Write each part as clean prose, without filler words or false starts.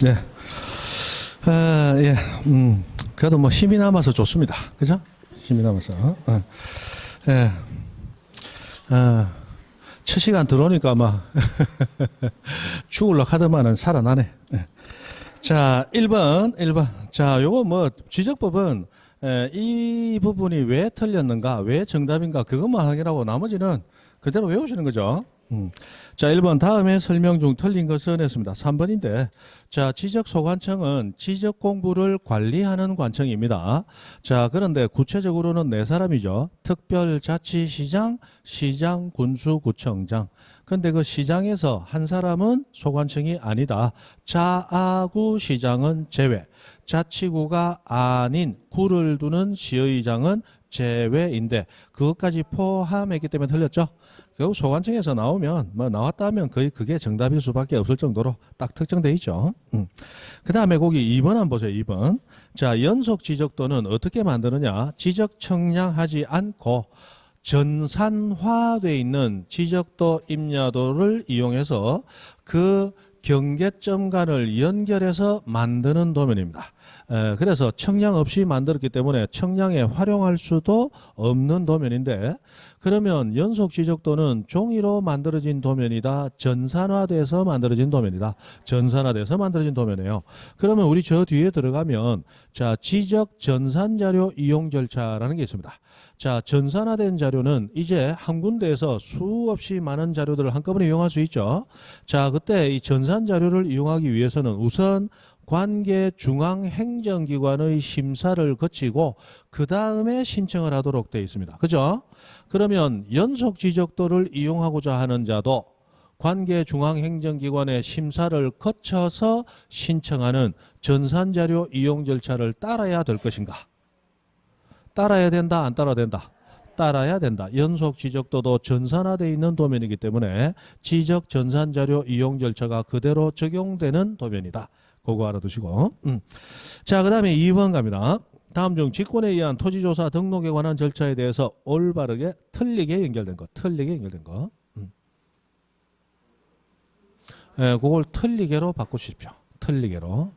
예. 예. 그래도 뭐 힘이 남아서 좋습니다. 그죠? 힘이 남아서. 예. 첫 시간 들어오니까 막 죽을라 하더만은 살아나네. 예. 자, 1번. 자, 요거 뭐 지적법은 이 부분이 왜 틀렸는가, 왜 정답인가 그것만 확인하고 나머지는 그대로 외우시는 거죠. 자, 1번 다음에 설명 중 틀린 것은 했습니다. 3번인데 자, 지적소관청은 지적공부를 관리하는 관청입니다. 자, 그런데 구체적으로는 네 사람이죠. 특별자치시장, 시장, 군수, 구청장. 근데 그 시장에서 한 사람은 소관청이 아니다. 자아구 시장은 제외. 자치구가 아닌 구를 두는 시의장은 제외인데 그것까지 포함했기 때문에 틀렸죠. 결국 소관청에서 나오면 뭐 나왔다 하면 거의 그게 정답일 수밖에 없을 정도로 딱 특정돼 있죠. 그 다음에 거기 2번 한번 보세요. 2번. 자, 연속 지적도는 어떻게 만드느냐. 지적 청량하지 않고 전산화되어 있는 지적도 임야도를 이용해서 그 경계점 간을 연결해서 만드는 도면입니다. 그래서 청량 없이 만들었기 때문에 청량에 활용할 수도 없는 도면인데 그러면 연속 지적도는 종이로 만들어진 도면이다. 전산화돼서 만들어진 도면이다. 전산화돼서 만들어진 도면이에요. 그러면 우리 저 뒤에 들어가면 자, 지적 전산 자료 이용 절차라는 게 있습니다. 자, 전산화된 자료는 이제 한 군데에서 수없이 많은 자료들을 한꺼번에 이용할 수 있죠. 자, 그때 이 전산 자료를 이용하기 위해서는 우선 관계 중앙행정기관의 심사를 거치고 그 다음에 신청을 하도록 되어 있습니다. 그죠? 그러면 연속 지적도를 이용하고자 하는 자도 관계 중앙행정기관의 심사를 거쳐서 신청하는 전산자료 이용 절차를 따라야 될 것인가? 따라야 된다, 안 따라야 된다? 따라야 된다. 연속 지적도도 전산화되어 있는 도면이기 때문에 지적 전산자료 이용 절차가 그대로 적용되는 도면이다. 그거 알아두시고. 자, 그 다음에 2번 갑니다. 다음 중 직권에 의한 토지조사 등록에 관한 절차에 대해서 올바르게 틀리게 연결된 거. 틀리게 연결된 거. 예, 그걸 틀리게로 바꾸십시오. 틀리게로.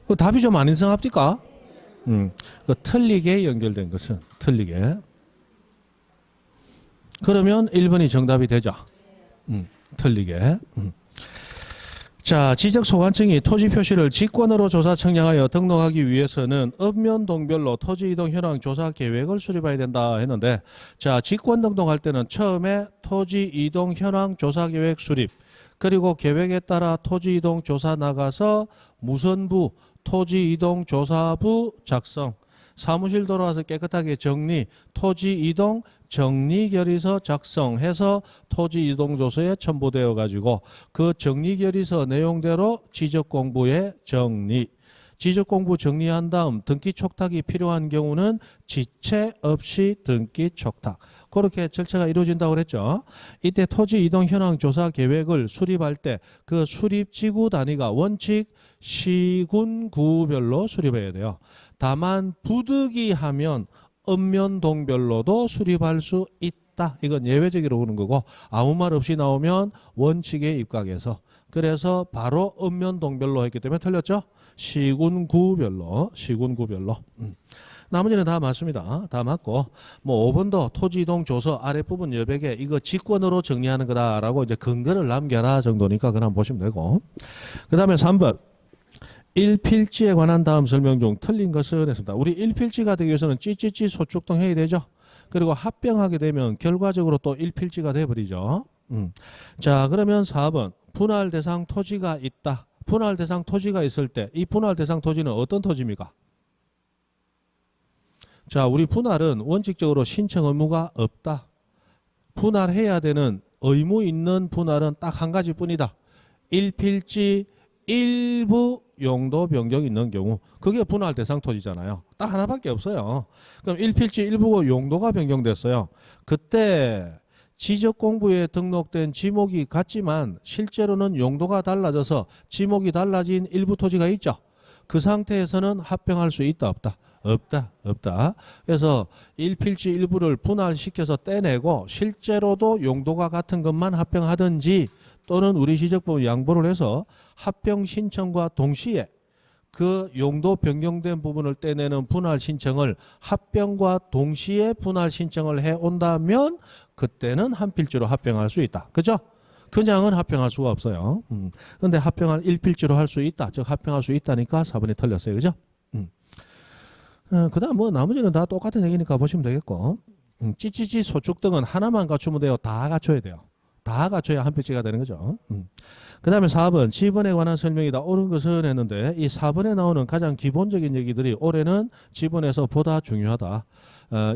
그 답이 좀 안 인정합니까? 그 틀리게 연결된 것은 틀리게. 그러면 1번이 정답이 되죠. 틀리게. 자, 지적소관청이 토지 표시를 직권으로 조사 청량하여 등록하기 위해서는 읍면동별로 토지 이동 현황 조사 계획을 수립해야 된다 했는데 자, 직권 등록할 때는 처음에 토지 이동 현황 조사 계획 수립 그리고 계획에 따라 토지 이동 조사 나가서 무선부 토지 이동 조사부 작성 사무실 돌아와서 깨끗하게 정리 토지 이동 정리 결의서 작성해서 토지 이동 조서에 첨부되어 가지고 그 정리 결의서 내용대로 지적 공부에 정리 지적 공부 정리한 다음 등기 촉탁이 필요한 경우는 지체 없이 등기 촉탁 그렇게 절차가 이루어진다고 그랬죠. 이때 토지 이동 현황 조사 계획을 수립할 때 그 수립 지구 단위가 원칙 시군구별로 수립해야 돼요. 다만 부득이하면 읍면동별로도 수립할 수 있다. 이건 예외적으로 그런 거고 아무 말 없이 나오면 원칙에 입각해서 그래서 바로 읍면동별로 했기 때문에 틀렸죠. 시군구별로. 나머지는 다 맞습니다. 다 맞고 뭐 5번도 토지이동 조서 아랫부분 여백에 이거 직권으로 정리하는 거다라고 이제 근거를 남겨라 정도니까 그냥 보시면 되고 그 다음에 3번 1필지에 관한 다음 설명 중 틀린 것은 했습니다. 우리 1필지가 되기 위해서는 찌찌찌 소축동 해야 되죠. 그리고 합병하게 되면 결과적으로 또 1필지가 돼버리죠. 자, 그러면 4번 분할 대상 토지가 있다. 분할 대상 토지가 있을 때 이 분할 대상 토지는 어떤 토지입니까? 자, 우리 분할은 원칙적으로 신청 의무가 없다. 분할해야 되는 의무 있는 분할은 딱 한 가지뿐이다. 1필지 일부 용도 변경이 있는 경우 그게 분할 대상 토지잖아요. 딱 하나밖에 없어요. 그럼 1필지 일부 용도가 변경됐어요. 그때 지적공부에 등록된 지목이 같지만 실제로는 용도가 달라져서 지목이 달라진 일부 토지가 있죠. 그 상태에서는 합병할 수 있다 없다? 없다. 그래서 1필지 일부를 분할시켜서 떼내고 실제로도 용도가 같은 것만 합병하든지 또는 우리 지적법은 양보를 해서 합병 신청과 동시에 그 용도 변경된 부분을 떼내는 분할 신청을 합병과 동시에 분할 신청을 해 온다면 그때는 한 필지로 합병할 수 있다. 그죠? 그냥은 합병할 수가 없어요. 근데 합병을 1필지로 할 수 있다. 즉 합병할 수 있다니까 4번이 틀렸어요. 그죠? 그다음 뭐 나머지는 다 똑같은 얘기니까 보시면 되겠고. 찌찌찌 소축 등은 하나만 갖추면 돼요. 다 갖춰야 돼요. 다 갖춰야 한 필지가 되는 거죠. 그 다음에 4번 지번에 관한 설명이다. 옳은 것은 했는데 이 4번에 나오는 가장 기본적인 얘기들이 올해는 지번에서 보다 중요하다.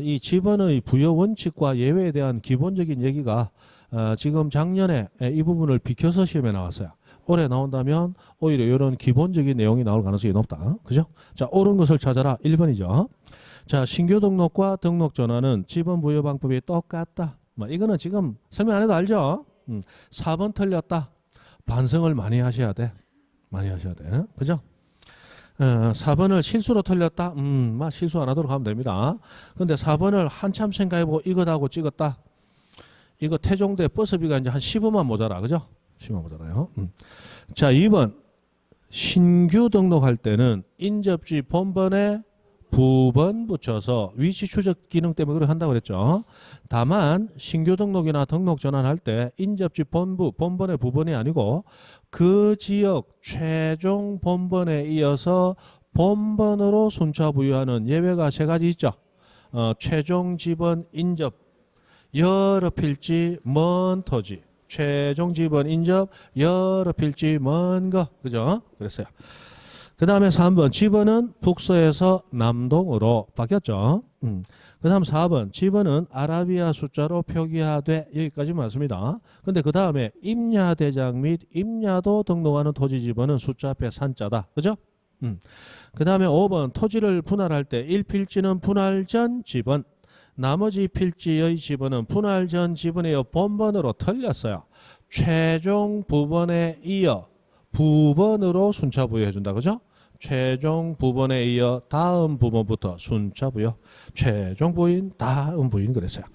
이 지번의 부여 원칙과 예외에 대한 기본적인 얘기가 지금 작년에 이 부분을 비켜서 시험에 나왔어요. 올해 나온다면 오히려 이런 기본적인 내용이 나올 가능성이 높다. 그죠? 자, 옳은 것을 찾아라. 1번이죠. 자, 신규 등록과 등록 전환은 지번 부여 방법이 똑같다. 뭐 이거는 지금 설명 안 해도 알죠? 4번 틀렸다. 반성을 많이 하셔야 돼. 많이 하셔야 돼. 그죠? 4번을 실수로 틀렸다. 실수 안 하도록 하면 됩니다. 근데 4번을 한참 생각해보고 이거다고 찍었다. 이거 태종대 버스비가 이제 한 15만 모자라. 그죠? 15만 모자라요. 자, 2번. 신규 등록할 때는 인접지 본번에 부번 붙여서 위치 추적 기능 때문에 그렇게 한다고 그랬죠. 다만 신규 등록이나 등록 전환할 때 인접지 본번의 부번이 아니고 그 지역 최종 본번에 이어서 본번으로 순차 부여하는 예외가 3가지 있죠. 최종 지번 인접 여러 필지 먼 토지, 최종 지번 인접 여러 필지 먼 거, 그죠? 그랬어요. 그 다음에 3번 지번은 북서에서 남동으로 바뀌었죠. 그 다음 4번 지번은 아라비아 숫자로 표기하되 여기까지 맞습니다. 근데 그 다음에 임야대장 및 임야도 등록하는 토지 지번은 숫자 앞에 산자다. 그죠? 그 다음에 5번 토지를 분할할 때 1필지는 분할 전 지번, 나머지 필지의 지번은 분할 전 지번의 본번으로 틀렸어요. 최종 부번에 이어 부번으로 순차 부여해 준다. 그죠? 최종 부번에 이어 다음 부번부터 순차 부여. 최종 부인, 다음 부인 그랬어요.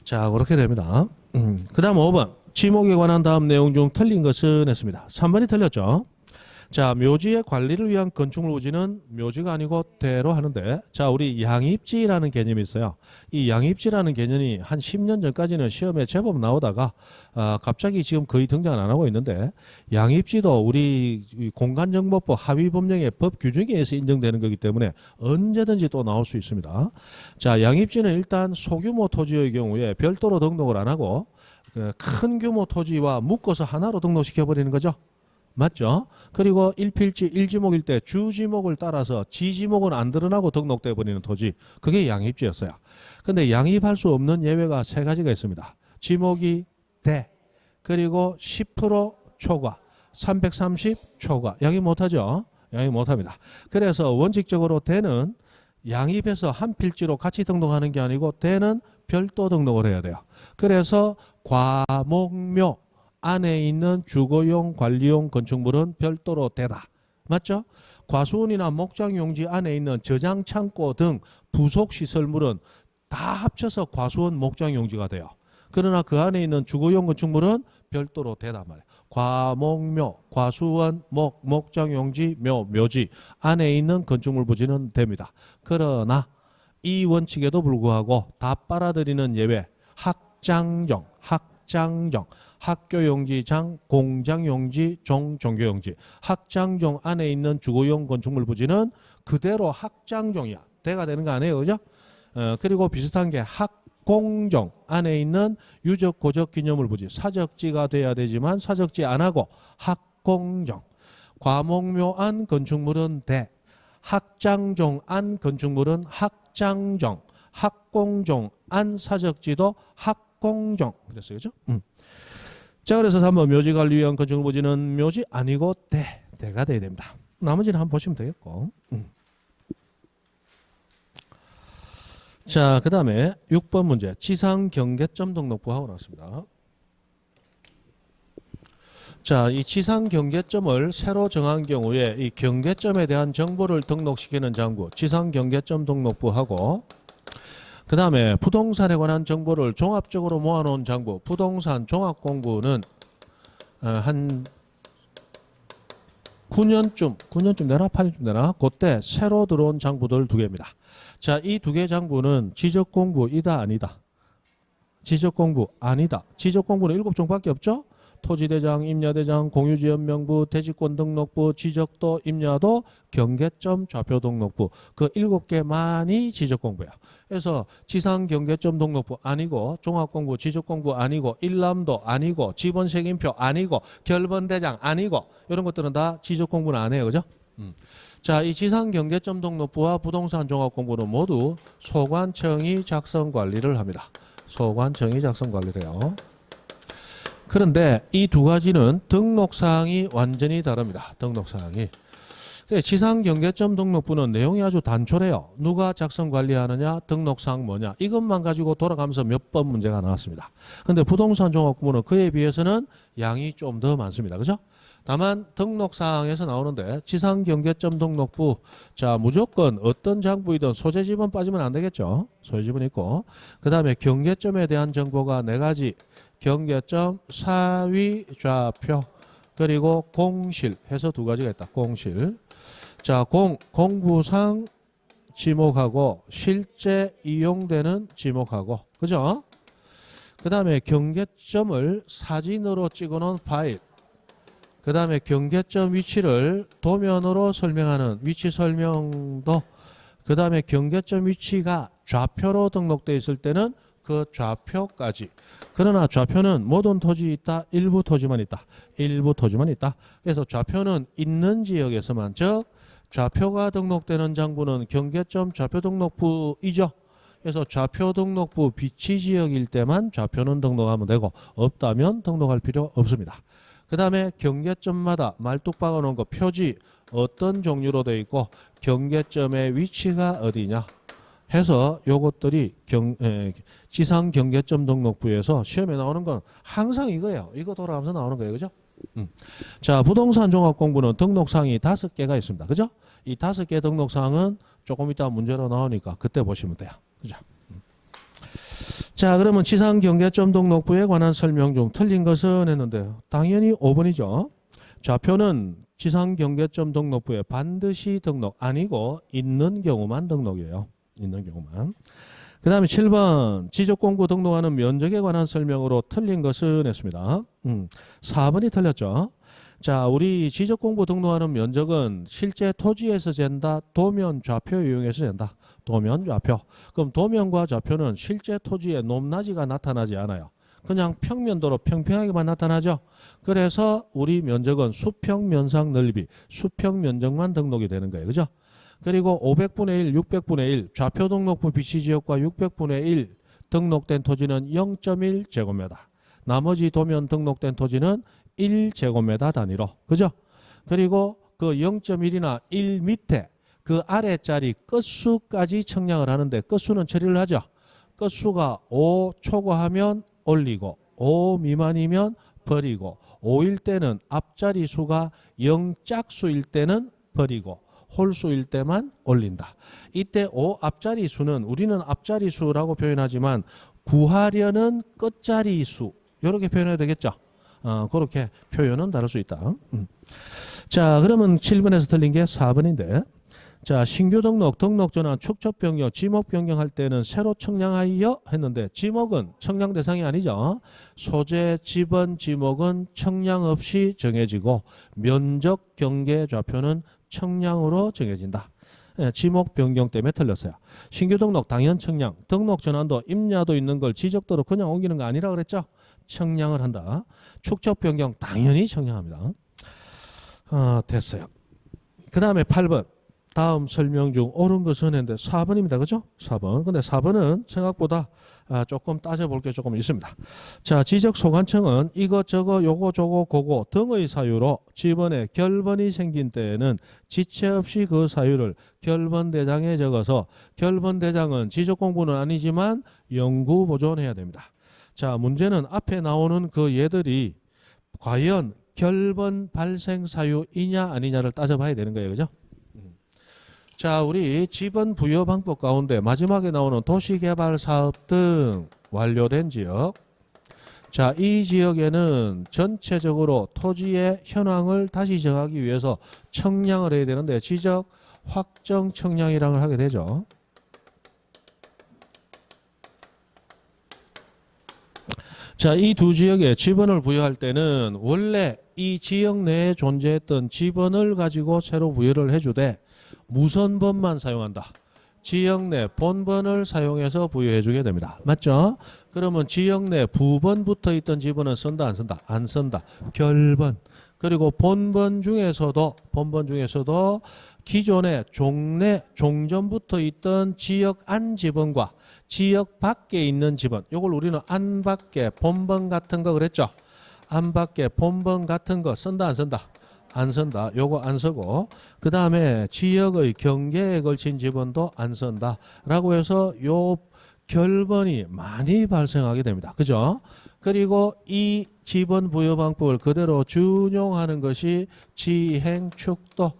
자, 그렇게 됩니다. 그 다음 5번. 지목에 관한 다음 내용 중 틀린 것은 했습니다. 3번이 틀렸죠. 자, 묘지의 관리를 위한 건축물부지는 묘지가 아니고 대로 하는데, 자, 우리 양입지라는 개념이 있어요. 이 양입지라는 개념이 한 10년 전까지는 시험에 제법 나오다가 갑자기 지금 거의 등장을 안 하고 있는데, 양입지도 우리 공간정보법 하위법령의 법 규정에 의해서 인정되는 거기 때문에 언제든지 또 나올 수 있습니다. 자, 양입지는 일단 소규모 토지의 경우에 별도로 등록을 안 하고 큰 규모 토지와 묶어서 하나로 등록시켜버리는 거죠. 맞죠? 그리고 1필지 1지목일 때 주지목을 따라서 지지목은 안 드러나고 등록돼 버리는 토지, 그게 양입지였어요. 근데 양입할 수 없는 예외가 3가지가 있습니다. 지목이 대, 그리고 10% 초과, 330 초과. 양입 못하죠? 양입 못합니다. 그래서 원칙적으로 대는 양입해서 한 필지로 같이 등록하는 게 아니고 대는 별도 등록을 해야 돼요. 그래서 과목묘 안에 있는 주거용, 관리용 건축물은 별도로 대다. 맞죠? 과수원이나 목장용지 안에 있는 저장창고 등 부속시설물은 다 합쳐서 과수원, 목장용지가 돼요. 그러나 그 안에 있는 주거용 건축물은 별도로 대단 말이에요. 과목묘, 과수원, 목장용지, 묘지 안에 있는 건축물 부지는 됩니다. 그러나 이 원칙에도 불구하고 다 빨아들이는 예외, 학장정, 학교용지장, 공장용지, 종교용지. 학장종 안에 있는 주거용 건축물 부지는 그대로 학장종이야. 대가 되는 거 아니에요, 그죠? 그리고 비슷한 게 학공종 안에 있는 유적, 고적, 기념물 부지. 사적지가 돼야 되지만 사적지 안 하고 학공종. 과목묘안 건축물은 대. 학장종 안 건축물은 학장종. 학공종 안 사적지도 학공종. 그랬어요, 그죠? 자, 그래서 3번 묘지 관리 위한 건축물 부지는 묘지 아니고 대가 돼야 됩니다. 나머지는 한번 보시면 되겠고. 자, 그 다음에 6번 문제. 지상 경계점 등록부하고 나왔습니다. 자, 이 지상 경계점을 새로 정한 경우에 이 경계점에 대한 정보를 등록시키는 장부, 지상 경계점 등록부하고, 그 다음에 부동산에 관한 정보를 종합적으로 모아놓은 장부, 부동산 종합공부는 한 9년쯤 되나 8년쯤 되나 그때 새로 들어온 장부들 두 개입니다. 자, 이 두 개 장부는 지적 공부이다 아니다. 지적 공부 아니다. 지적 공부는 7종밖에 없죠. 토지대장, 임야대장, 공유지역명부, 대지권 등록부, 지적도, 임야도, 경계점, 좌표 등록부 그 7개만이 지적 공부야. 그래서 지상 경계점 등록부 아니고 종합공부, 지적공부 아니고 일람도 아니고 지번색임표 아니고 결번대장 아니고 이런 것들은 다 지적 공부는 안 해요. 그죠? 자, 이 지상 경계점 등록부와 부동산 종합공부는 모두 소관청이 작성 관리를 합니다. 소관청이 작성 관리를 해요. 그런데 이 두 가지는 등록사항이 완전히 다릅니다. 등록사항이. 지상경계점 등록부는 내용이 아주 단촐해요. 누가 작성 관리하느냐, 등록사항 뭐냐. 이것만 가지고 돌아가면서 몇 번 문제가 나왔습니다. 그런데 부동산 종합공부는 그에 비해서는 양이 좀 더 많습니다. 그죠? 다만 등록사항에서 나오는데 지상경계점 등록부 자 무조건 어떤 장부이든 소재지번 빠지면 안 되겠죠. 소재지번 있고 그 다음에 경계점에 대한 정보가 네 가지 경계점, 사위, 좌표 그리고 공실 해서 두 가지가 있다. 공실. 자, 공부상 지목하고 실제 이용되는 지목하고 그죠? 그 다음에 경계점을 사진으로 찍어놓은 파일 그 다음에 경계점 위치를 도면으로 설명하는 위치 설명도 그 다음에 경계점 위치가 좌표로 등록되어 있을 때는 그 좌표까지. 그러나 좌표는 모든 토지 있다. 일부 토지만 있다. 일부 토지만 있다. 그래서 좌표는 있는 지역에서만 즉 좌표가 등록되는 장부는 경계점 좌표 등록부이죠. 그래서 좌표 등록부 비치 지역일 때만 좌표는 등록하면 되고 없다면 등록할 필요 없습니다. 그 다음에 경계점마다 말뚝 박아놓은 거 표지 어떤 종류로 되어 있고 경계점의 위치가 어디냐 해서 요것들이 지상 경계점 등록부에서 시험에 나오는 건 항상 이거예요. 이거 돌아가면서 나오는 거예요. 그죠? 자, 부동산 종합공부는 등록사항이 5개가 있습니다. 그죠? 이 5개 등록사항은 조금 이따 문제로 나오니까 그때 보시면 돼요. 그죠? 자, 그러면 지상 경계점 등록부에 관한 설명 중 틀린 것은 했는데 당연히 5번이죠. 좌표는 지상 경계점 등록부에 반드시 등록 아니고 있는 경우만 등록이에요. 있는 경우만. 그 다음에 7번 지적공부 등록하는 면적에 관한 설명으로 틀린 것은 했습니다. 4번이 틀렸죠. 자, 우리 지적공부 등록하는 면적은 실제 토지에서 잰다. 도면 좌표 이용해서 잰다. 도면 좌표. 그럼 도면과 좌표는 실제 토지의 높낮이가 나타나지 않아요. 그냥 평면도로 평평하게만 나타나죠. 그래서 우리 면적은 수평 면상 넓이 수평 면적만 등록이 되는 거예요. 그죠? 그리고 500분의 1, 600분의 1 좌표 등록부 비치지역과 600분의 1 등록된 토지는 0.1제곱미터. 나머지 도면 등록된 토지는 1제곱미터 단위로. 그죠? 그리고 그 0.1이나 1 밑에 그 아래짜리 끝수까지 청량을 하는데 끝수는 처리를 하죠. 끝수가 5 초과하면 올리고 5 미만이면 버리고 5일 때는 앞자리 수가 0짝수일 때는 버리고 홀수일 때만 올린다. 이때 5 앞자리 수는 우리는 앞자리 수라고 표현하지만 구하려는 끝자리 수 이렇게 표현해야 되겠죠. 그렇게 표현은 다를 수 있다. 자, 그러면 7번에서 틀린 게 4번인데 자, 신규 등록 전환, 축척 변경, 지목 변경할 때는 새로 청량하여 했는데 지목은 청량 대상이 아니죠. 소재, 지번, 지목은 청량 없이 정해지고 면적, 경계, 좌표는 청량으로 정해진다. 예, 지목 변경 때문에 틀렸어요. 신규 등록 당연 청량, 등록 전환도 임야도 있는 걸 지적도로 그냥 옮기는 거 아니라 그랬죠. 청량을 한다. 축척 변경 당연히 청량합니다. 됐어요. 그 다음에 8번. 다음 설명 중 옳은 것은 했는데 4번입니다. 그죠? 4번. 근데 4번은 생각보다 조금 따져볼 게 조금 있습니다. 자, 지적소관청은 이것저것 요거 그거 등의 사유로 지번에 결번이 생긴 때에는 지체 없이 그 사유를 결번대장에 적어서 결번대장은 지적공부는 아니지만 영구보존해야 됩니다. 자, 문제는 앞에 나오는 그 얘들이 과연 결번 발생 사유이냐 아니냐를 따져봐야 되는 거예요. 그죠? 자, 우리 지번 부여 방법 가운데 마지막에 나오는 도시개발 사업 등 완료된 지역. 자, 이 지역에는 전체적으로 토지의 현황을 다시 정하기 위해서 청량을 해야 되는데 지적 확정 청량이라는 걸 하게 되죠. 자, 이 두 지역에 지번을 부여할 때는 원래 이 지역 내에 존재했던 지번을 가지고 새로 부여를 해주되 무선번만 사용한다. 지역 내 본번을 사용해서 부여해주게 됩니다. 맞죠? 그러면 지역 내 부번 붙어 있던 지번은 쓴다, 안 쓴다? 안 쓴다. 결번. 그리고 본번 중에서도 기존에 종내 종전 붙어 있던 지역 안 지번과 지역 밖에 있는 지번, 요걸 우리는 안 밖에 본번 같은 거 그랬죠? 안 밖에 본번 같은 거 쓴다, 안 쓴다? 안 쓴다. 요거 안 쓰고 그 다음에 지역의 경계에 걸친 지번도 안 쓴다 라고 해서 요 결번이 많이 발생하게 됩니다. 그죠? 그리고 이 지번 부여 방법을 그대로 준용하는 것이 지행축도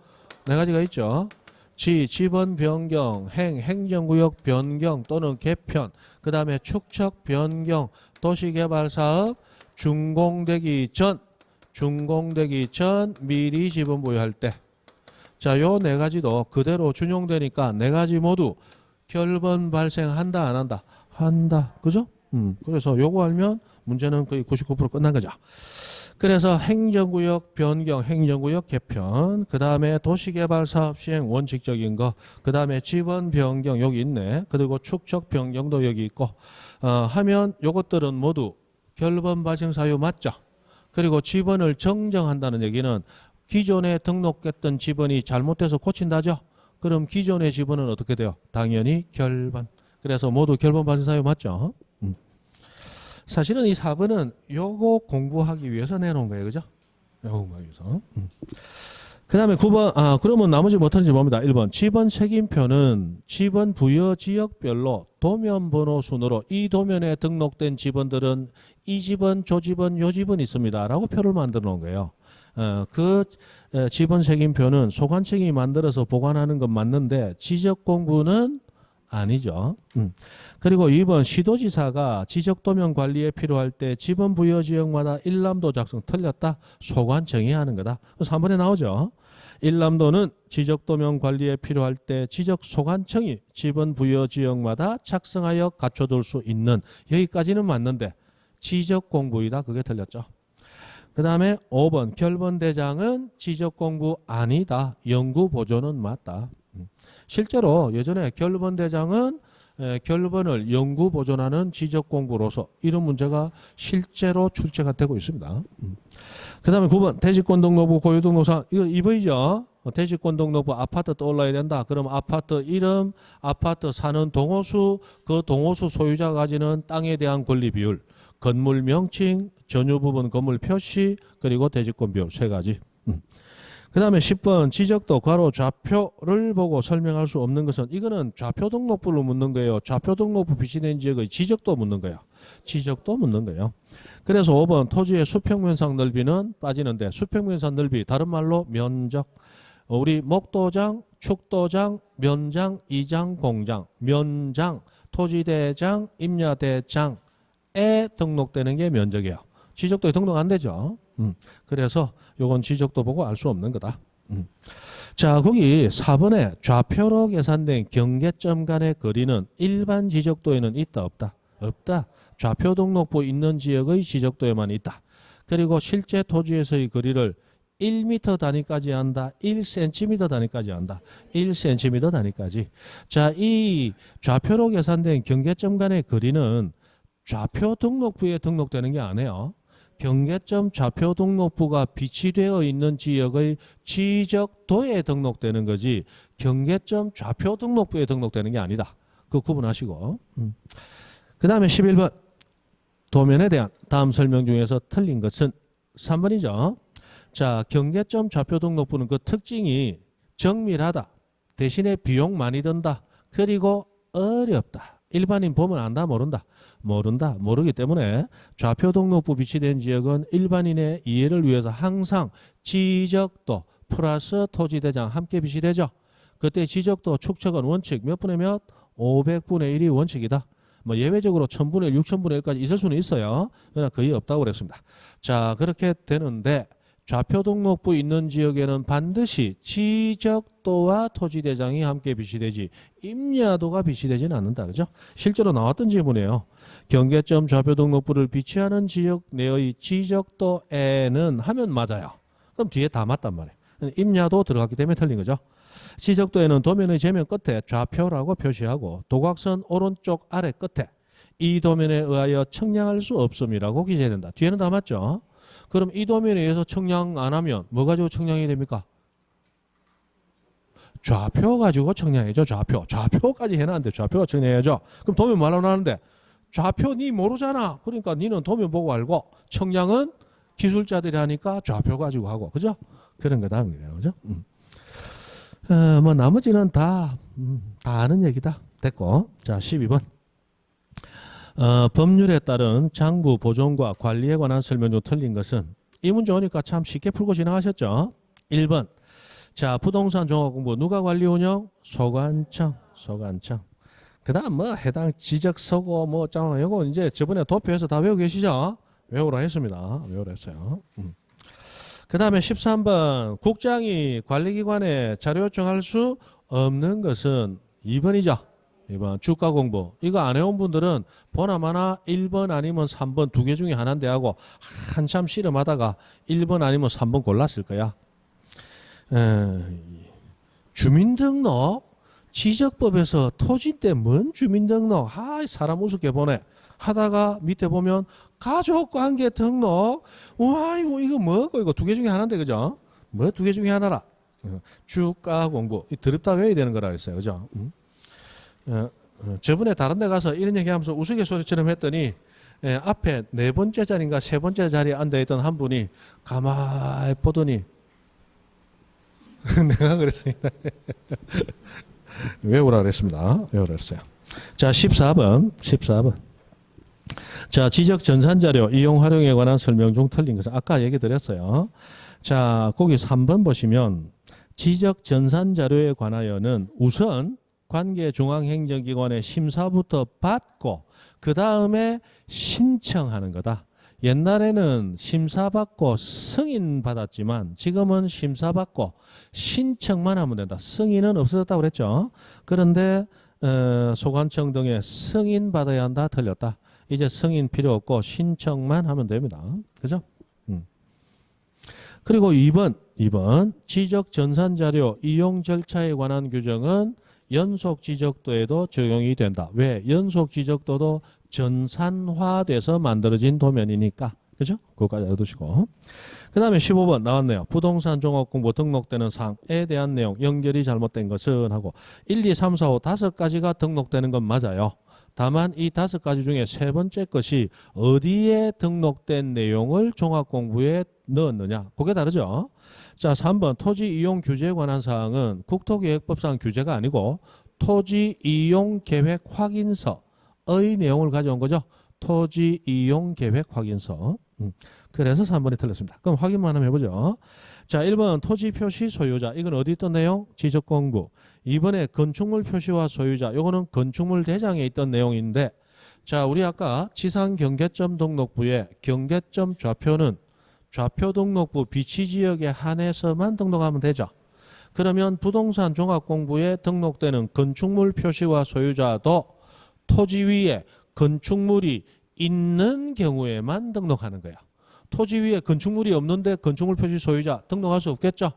네 가지가 있죠. 지번 변경, 행정구역 변경 또는 개편, 그 다음에 축척 변경, 도시개발사업 준공되기 전 미리 지번 부여할 때. 자, 요 네 가지도 그대로 준용되니까 네 가지 모두 결번 발생한다, 안 한다? 한다. 그죠? 그래서 요거 알면 문제는 거의 99% 끝난 거죠. 그래서 행정구역 변경, 행정구역 개편, 그 다음에 도시개발사업 시행 원칙적인 거, 그 다음에 지번 변경 여기 있네. 그리고 축척 변경도 여기 있고 하면 요것들은 모두 결번 발생 사유 맞죠? 그리고 지번을 정정한다는 얘기는 기존에 등록했던 지번이 잘못돼서 고친다죠? 그럼 기존의 지번은 어떻게 돼요? 당연히 결번. 그래서 모두 결번 발생 사유 맞죠? 사실은 이 4번은 요거 공부하기 위해서 내놓은 거예요. 그죠? 요거 공부하기 위해서. 그 다음에 9번, 그러면 나머지 못하는지 봅니다. 1번. 지번 책임표는 지번 부여 지역별로 도면 번호 순으로 이 도면에 등록된 지번들은 이 지번, 저 지번, 요 지번 있습니다. 라고 표를 만들어 놓은 거예요. 지번 책임표는 소관청이 만들어서 보관하는 건 맞는데 지적 공부는 아니죠. 그리고 2번 시도지사가 지적도면 관리에 필요할 때 지번 부여 지역마다 일람도 작성 틀렸다. 소관청이 하는 거다. 3번에 나오죠. 일람도는 지적도면 관리에 필요할 때 지적 소관청이 지번 부여 지역마다 작성하여 갖춰둘 수 있는 여기까지는 맞는데 지적 공부이다. 그게 틀렸죠. 그 다음에 5번 결번대장은 지적 공부 아니다. 연구 보존은 맞다. 실제로 예전에 결번대장은 결번을 연구 보존하는 지적 공부로서 이런 문제가 실제로 출제가 되고 있습니다. 그 다음에 9번 대지권 등록부 고유 등록상 이거 2번이죠. 대지권 등록부 아파트 떠올라야 된다. 그럼 아파트 이름, 아파트 사는 동호수, 그 동호수 소유자가 가지는 땅에 대한 권리 비율, 건물 명칭, 전유 부분 건물 표시, 그리고 대지권 비율 세 가지. 그 다음에 10번 지적도 괄호 좌표를 보고 설명할 수 없는 것은 이거는 좌표 등록부로 묻는 거예요. 좌표 등록부 비치된 지역의 지적도 묻는 거예요. 지적도 묻는 거예요. 그래서 5번 토지의 수평면상 넓이는 빠지는데 수평면상 넓이 다른 말로 면적. 우리 목도장, 축도장, 면장, 이장, 공장, 면장, 토지대장, 임야대장에 등록되는 게 면적이에요. 지적도에 등록 안 되죠. 그래서 요건 지적도 보고 알 수 없는 거다. 자, 거기 4번에 좌표로 계산된 경계점 간의 거리는 일반 지적도에는 있다 없다? 없다. 좌표 등록부 있는 지역의 지적도에만 있다. 그리고 실제 토지에서의 거리를 1m 단위까지 한다. 1cm 단위까지 한다. 1cm 단위까지. 자, 이 좌표로 계산된 경계점 간의 거리는 좌표 등록부에 등록되는 게 아니에요. 경계점 좌표 등록부가 비치되어 있는 지역의 지적도에 등록되는 거지 경계점 좌표 등록부에 등록되는 게 아니다. 그거 구분하시고. 그 다음에 11번 도면에 대한 다음 설명 중에서 틀린 것은 3번이죠. 자, 경계점 좌표 등록부는 그 특징이 정밀하다. 대신에 비용 많이 든다. 그리고 어렵다. 일반인 보면 안다 모른다. 모르기 때문에 좌표 등록부 비치된 지역은 일반인의 이해를 위해서 항상 지적도 플러스 토지대장 함께 비치되죠. 그때 지적도 축척은 원칙 몇 분의 몇? 500분의 1이 원칙이다. 뭐 예외적으로 1000분의 1, 6000분의 1까지 있을 수는 있어요. 그러나 거의 없다고 그랬습니다. 자, 그렇게 되는데 좌표 등록부 있는 지역에는 반드시 지적도와 토지대장이 함께 비시되지 임야도가 비시되지는 않는다. 그죠? 실제로 나왔던 질문이에요. 경계점 좌표 등록부를 비치하는 지역 내의 지적도에는 하면 맞아요. 그럼 뒤에 다 맞단 말이에요. 임야도 들어갔기 때문에 틀린 거죠. 지적도에는 도면의 제면 끝에 좌표라고 표시하고 도각선 오른쪽 아래 끝에 이 도면에 의하여 청량할 수 없음이라고 기재해야 된다. 뒤에는 다 맞죠? 그럼 이 도면에 의해서 청량 안 하면 뭐 가지고 청량이 됩니까? 좌표 가지고 청량해죠. 좌표까지 해놨는데 좌표가 청량해야죠. 그럼 도면 말로 나는데 좌표 니 모르잖아. 그러니까 니는 도면 보고 알고 청량은 기술자들이 하니까 좌표 가지고 하고 그죠? 그런 거다. 그죠? 뭐 나머지는 다 아는 얘기다. 됐고. 자, 12번. 법률에 따른 장부 보존과 관리에 관한 설명 중 틀린 것은 이 문제 오니까 참 쉽게 풀고 지나가셨죠. 1번. 자, 부동산 종합공부 누가 관리 운영? 소관청. 그다음 뭐 해당 지적서고 뭐 짱 요거 이제 저번에 도표에서 다 외우고 계시죠? 외우라 했습니다. 외우라 했어요. 그다음에 13번. 국장이 관리기관에 자료 요청할 수 없는 것은 2번이죠. 2번 주가 공부. 이거 안 해온 분들은 보나마나 1번 아니면 3번 두 개 중에 하나인데 하고 한참 씨름하다가 1번 아니면 3번 골랐을 거야. 주민등록 지적법에서 토지인데 뭔 주민등록 사람 우습게 보네 하다가 밑에 보면 가족관계 등록 와 이거 뭐고 이거 두 개 중에 하나인데 그죠? 뭐 두 개 중에 하나라. 주가 공부 드립다 외워야 되는 거라 그랬어요. 그죠? 저번에 다른 데 가서 이런 얘기하면서 우스갯소리처럼 했더니 앞에 네 번째 자리인가 세 번째 자리에 앉아있던 한 분이 가만히 보더니 내가 그랬습니다. 외우라 그랬습니다. 외우라 그랬어요. 자, 14번. 자, 지적 전산 자료 이용 활용에 관한 설명 중 틀린 것은 아까 얘기 드렸어요. 자, 거기 3번 보시면 지적 전산 자료에 관하여는 우선 관계 중앙행정기관의 심사부터 받고 그 다음에 신청하는 거다. 옛날에는 심사받고 승인받았지만 지금은 심사받고 신청만 하면 된다. 승인은 없어졌다고 그랬죠. 그런데 소관청 등의 승인받아야 한다. 틀렸다. 이제 승인 필요 없고 신청만 하면 됩니다. 그죠? 그리고 2번 지적 전산자료 이용 절차에 관한 규정은 연속 지적도에도 적용이 된다. 왜? 연속 지적도도 전산화돼서 만들어진 도면이니까. 그죠? 그거까지 알아두시고. 그 다음에 15번 나왔네요. 부동산 종합공부 등록되는 사항에 대한 내용 연결이 잘못된 것은 하고 1, 2, 3, 4, 5 5가지가 등록되는 건 맞아요. 다만 이 5가지 중에 세 번째 것이 어디에 등록된 내용을 종합공부에 넣었느냐. 그게 다르죠. 자, 3번 토지 이용 규제에 관한 사항은 국토계획법상 규제가 아니고 토지 이용 계획 확인서의 내용을 가져온 거죠. 토지 이용 계획 확인서. 그래서 3번이 틀렸습니다. 그럼 확인만 한번 해보죠. 자, 1번 토지 표시 소유자. 이건 어디 있던 내용? 지적공부. 2번에 건축물 표시와 소유자. 이거는 건축물 대장에 있던 내용인데 자, 우리 아까 지상 경계점 등록부에 경계점 좌표는 좌표 등록부 비치 지역에 한해서만 등록하면 되죠. 그러면 부동산 종합공부에 등록되는 건축물 표시와 소유자도 토지 위에 건축물이 있는 경우에만 등록하는 거야. 토지 위에 건축물이 없는데 건축물 표시 소유자 등록할 수 없겠죠.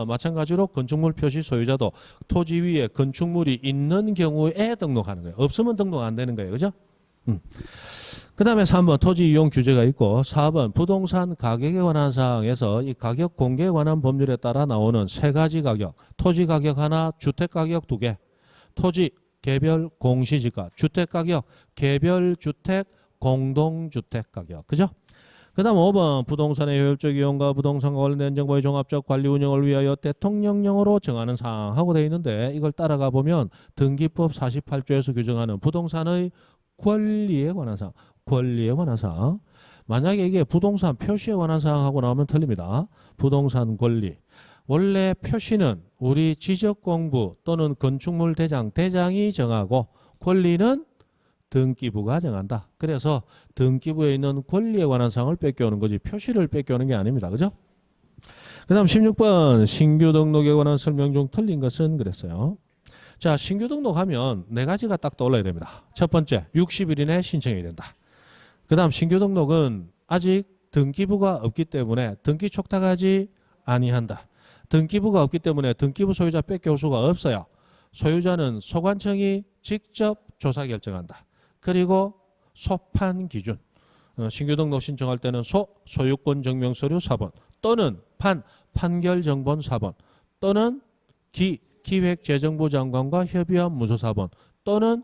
마찬가지로 건축물 표시 소유자도 토지 위에 건축물이 있는 경우에 등록하는 거예요. 없으면 등록 안 되는 거예요. 그죠? 그 다음에 3번 토지 이용 규제가 있고 4번 부동산 가격에 관한 사항에서 이 가격 공개에 관한 법률에 따라 나오는 세 가지 가격. 토지 가격 하나, 주택 가격 2개. 토지 개별 공시지가, 주택 가격 개별 주택 공동주택 가격. 그죠? 그 다음 5번 부동산의 효율적 이용과 부동산과 관련된 정보의 종합적 관리 운영을 위하여 대통령령으로 정하는 사항하고 되어 있는데 이걸 따라가 보면 등기법 48조에서 규정하는 부동산의 권리에 관한 사항, 권리에 관한 사항. 만약에 이게 부동산 표시에 관한 사항하고 나오면 틀립니다. 부동산 권리. 원래 표시는 우리 지적공부 또는 건축물 대장, 대장이 정하고 권리는 등기부가 정한다. 그래서 등기부에 있는 권리에 관한 사항을 뺏겨오는 거지 표시를 뺏겨오는 게 아닙니다. 그죠? 그 다음 16번 신규 등록에 관한 설명 중 틀린 것은 그랬어요. 자, 신규 등록하면 네 가지가 딱 떠올라야 됩니다. 첫 번째, 60일 이내에 신청해야 된다. 그 다음 신규 등록은 아직 등기부가 없기 때문에 등기 촉탁하지 아니한다. 등기부가 없기 때문에 등기부 소유자 뺏겨올 수가 없어요. 소유자는 소관청이 직접 조사 결정한다. 그리고 소판 기준. 신규 등록 신청할 때는 소유권 증명 서류 4번 또는 판결 정본 4번 또는 기획재정부 장관과 협의한 문서 4번 또는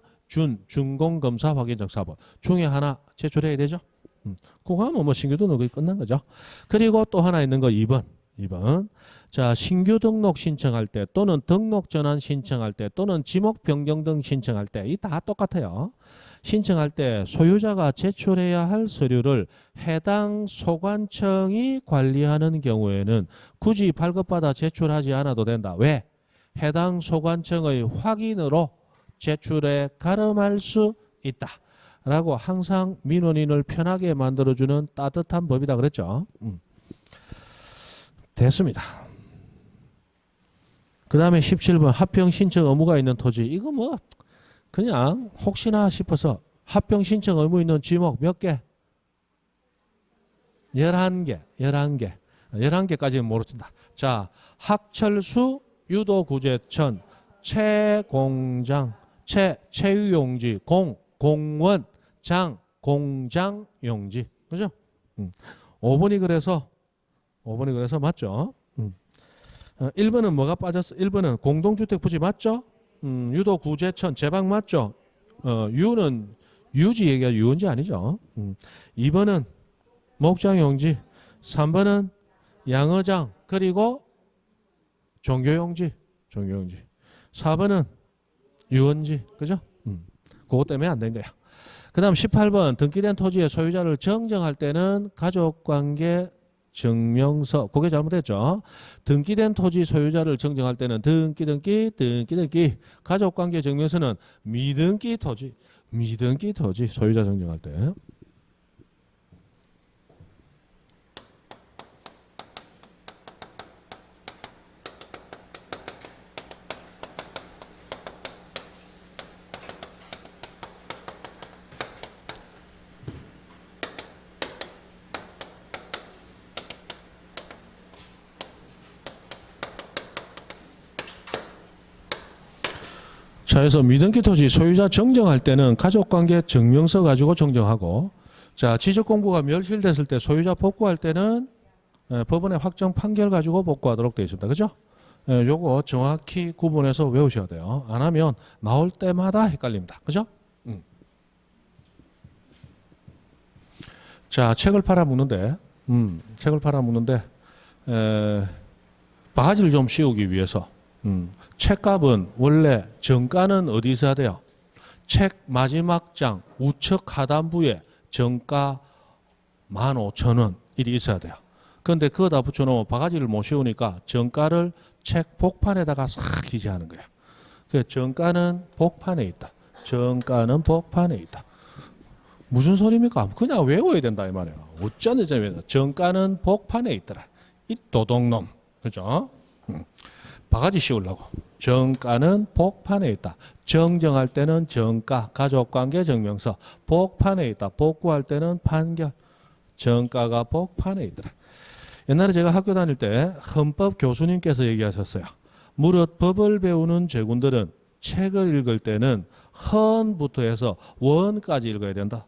준공검사 확인적 4번 중에 하나 제출해야 되죠. 그거 하면 뭐 신규 등록이 끝난 거죠. 그리고 또 하나 있는 거 2번. 자, 신규 등록 신청할 때 또는 등록 전환 신청할 때 또는 지목 변경 등 신청할 때 이 다 똑같아요. 신청할 때 소유자가 제출해야 할 서류를 해당 소관청이 관리하는 경우에는 굳이 발급받아 제출하지 않아도 된다. 왜? 해당 소관청의 확인으로 제출에 가름할 수 있다. 라고 항상 민원인을 편하게 만들어주는 따뜻한 법이다 그랬죠. 됐습니다. 그 다음에 17번 합병 신청 의무가 있는 토지. 이거 뭐 그냥 혹시나 싶어서 합병 신청 의무 있는 지목 몇 개? 11개. 11개까지는 모른다. 자, 학철수 유도구제천 채공장 채유용지 공원 공장용지. 그죠? 5번이 그래서 맞죠? 1번은 뭐가 빠졌어? 1번은 공동주택 부지 맞죠? 유도구제천 제방 맞죠? 유는 유지 얘기가 유원지 아니죠? 2번은 목장용지, 3번은 양어장 그리고 종교용지, 4번은 유원지, 그죠? 그것 때문에 안 된 거야. 그 다음 18번 등기된 토지의 소유자를 정정할 때는 가족관계 증명서, 그게 잘못됐죠. 등기된 토지 소유자를 정정할 때는 등기 가족관계 증명서는 미등기 토지 소유자 정정할 때. 자, 그래서 미등기 토지 소유자 정정할 때는 가족관계 증명서 가지고 정정하고, 자, 지적공부가 멸실됐을 때 소유자 복구할 때는 법원의 확정 판결 가지고 복구하도록 되어 있습니다. 그죠? 요거 정확히 구분해서 외우셔야 돼요. 안 하면 나올 때마다 헷갈립니다. 그죠? 자, 책을 팔아먹는데, 바가지를 좀 씌우기 위해서, 책값은 원래 정가는 어디서 해야 돼요? 책 마지막 장 우측 하단부에 정가 15,000원 일이 있어야 돼요. 그런데 그거다 붙여놓으면 바가지를 못 씌우니까 정가를 책 복판에다가 싹 기재하는 거예요. 그 정가는 복판에 있다. 무슨 소리입니까? 그냥 외워야 된다 이 말이에요. 어쩌는지 정가는 복판에 있더라. 이 도둑놈, 그죠? 바가지 씌우려고. 정가는 복판에 있다. 정정할 때는 정가, 가족관계 증명서, 복판에 있다. 복구할 때는 판결. 정가가 복판에 있더라. 옛날에 제가 학교 다닐 때 헌법 교수님께서 얘기하셨어요. 무릇 법을 배우는 제군들은 책을 읽을 때는 헌부터 해서 원까지 읽어야 된다.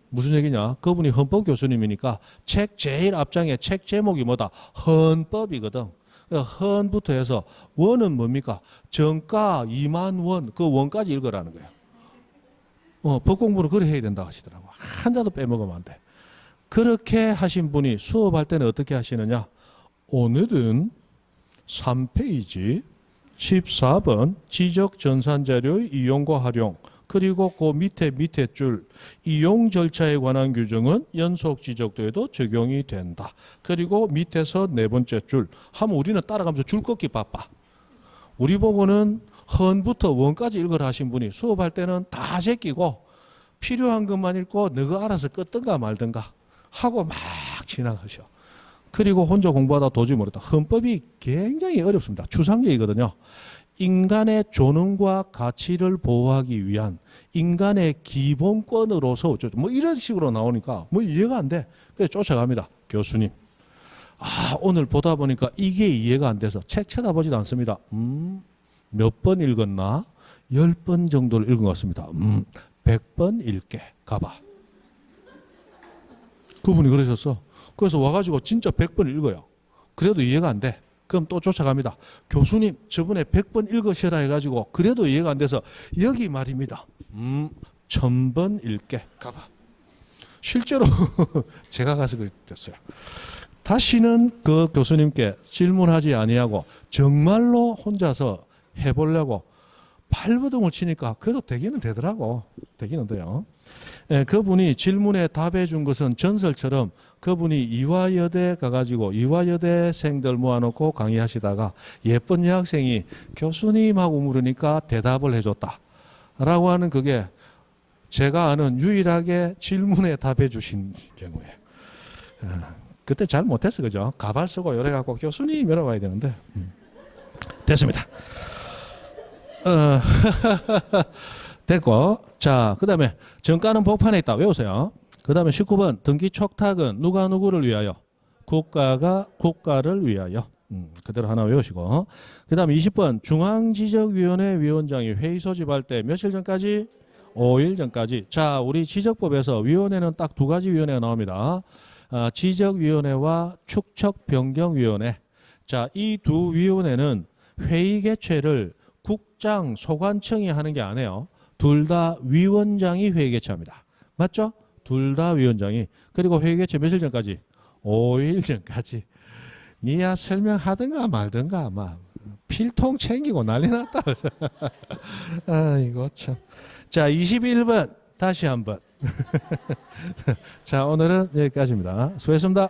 무슨 얘기냐? 그분이 헌법 교수님이니까 책 제일 앞장에 책 제목이 뭐다? 헌법이거든. 헌부터 해서 원은 뭡니까? 정가 2만 원, 그 원까지 읽으라는 거예요. 법 공부를 그래 해야 된다 하시더라고. 한자도 빼먹으면 안 돼. 그렇게 하신 분이 수업할 때는 어떻게 하시느냐? 오늘은 3페이지 14번 지적 전산자료의 이용과 활용, 그리고 그 밑에 줄 이용 절차에 관한 규정은 연속 지적도에도 적용이 된다. 그리고 밑에서 네 번째 줄 하면 우리는 따라가면서 줄 걷기 바빠. 우리 보고는 헌부터 원까지 읽으라 하신 분이 수업할 때는 다 제끼고 필요한 것만 읽고 너가 알아서 끄든가 말든가 하고 막 지나가셔. 그리고 혼자 공부하다 도저히 모르겠다. 헌법이 굉장히 어렵습니다. 추상적이거든요. 인간의 존엄과 가치를 보호하기 위한 인간의 기본권으로서 어쩌죠. 뭐 이런 식으로 나오니까 뭐 이해가 안 돼. 그래서 쫓아갑니다. 교수님. 오늘 보다 보니까 이게 이해가 안 돼서 책 쳐다보지도 않습니다. 몇 번 읽었나? 10번 정도를 읽은 것 같습니다. 100번 읽게. 가봐. 그분이 그러셨어. 그래서 와가지고 진짜 100번 읽어요. 그래도 이해가 안 돼. 그럼 또 쫓아갑니다. 교수님, 저번에 100번 읽으시라 해가지고 그래도 이해가 안 돼서 여기 말입니다. 1000번 읽게. 가봐. 실제로 제가 가서 그랬어요. 다시는 그 교수님께 질문하지 아니하고 정말로 혼자서 해보려고 발버둥을 치니까 그래도 되기는 되더라고. 되기는 돼요. 그분이 질문에 답해 준 것은 전설처럼 그분이 이화여대 가가지고 이화여대생들 모아놓고 강의하시다가 예쁜 여학생이 교수님하고 물으니까 대답을 해줬다. 라고 하는 그게 제가 아는 유일하게 질문에 답해 주신 경우에. 그때 잘 못했어. 그죠? 가발 쓰고 요래 갖고 교수님 이러고 와야 되는데. 됐습니다. 됐고. 자, 그 다음에 정가는 복판에 있다. 외우세요. 그 다음에 19번 등기 촉탁은 누가 누구를 위하여? 국가가 국가를 위하여. 그대로 하나 외우시고. 그 다음에 20번 중앙지적위원회 위원장이 회의 소집할 때 며칠 전까지? 5일 전까지. 자, 우리 지적법에서 위원회는 딱 두 가지 위원회가 나옵니다. 지적위원회와 축척변경위원회. 자, 이 두 위원회는 회의 개최를 국장, 소관청이 하는 게 아니에요. 둘 다 위원장이 회의 개최합니다. 맞죠? 둘 다 위원장이. 그리고 회의 개최 며칠 전까지? 5일 전까지. 니야 설명하든가 말든가 막 필통 챙기고 난리 났다. 아이고 참. 자, 21번 다시 한번. 자, 오늘은 여기까지입니다. 수고했습니다.